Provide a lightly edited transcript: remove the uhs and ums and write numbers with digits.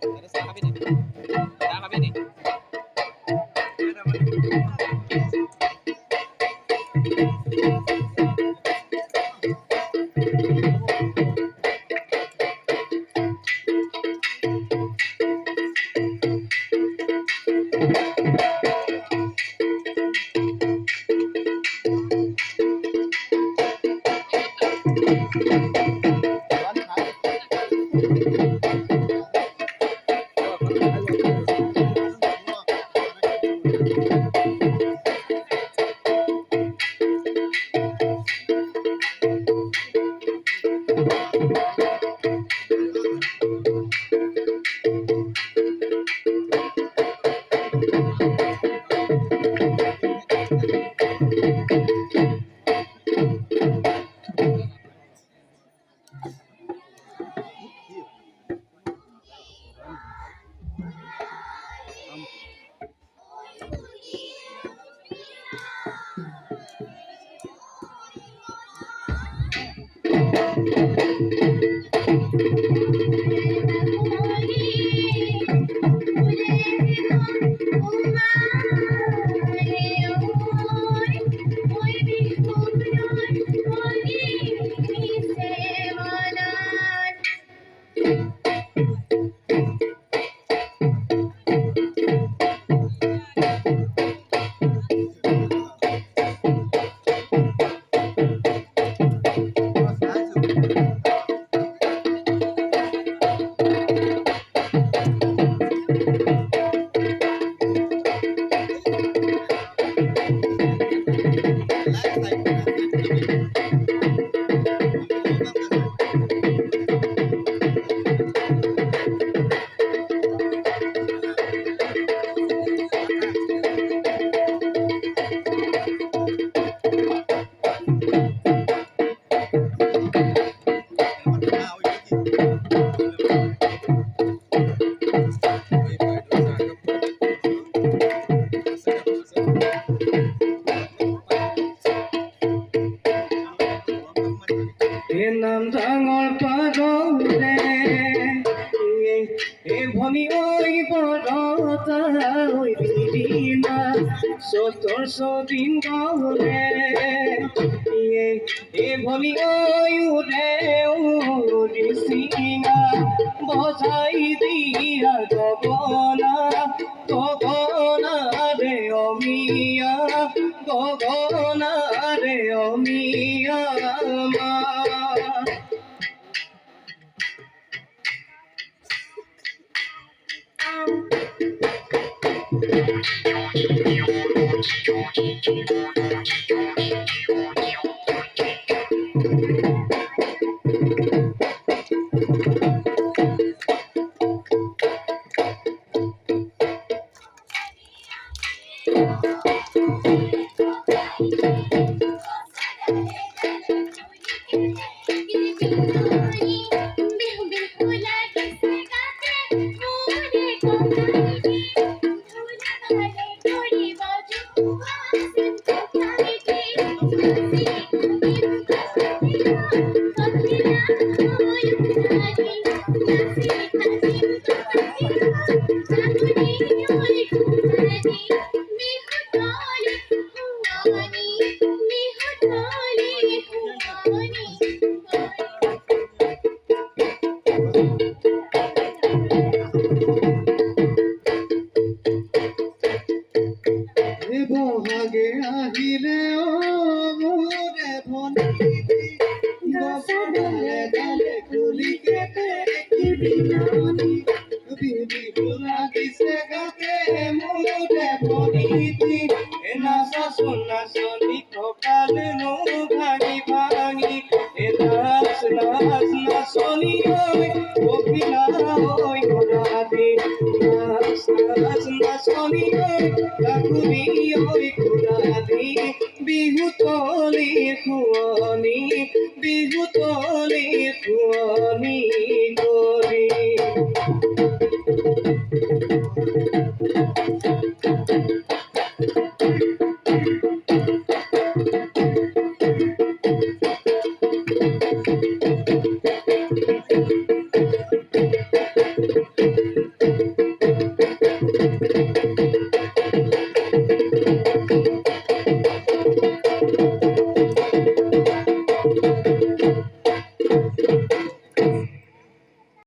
Terus tak habis ni. Tak habis ni. Nam thangol parole, e bhoni oi borota oi bidina, sotor sodin gole, e bhoni oi ure urisina, bozai dia gogona re gogona re omiya ma. বহাগে আহিলে মোরে ভনি গছডালে ডালে খুলি কেটে কিবিনানি বিবিটো লাগিছে গাতে মোরে ভনিতি এ নাচনি কপালে no ভাঙি ভাঙি এ নাচনি ঐ কপিলা ঐ ঘোড়াদি নাচনি ঐ কাকুরি ঐ ঘোড়াদি বিহু তলি খুৱনি কৰি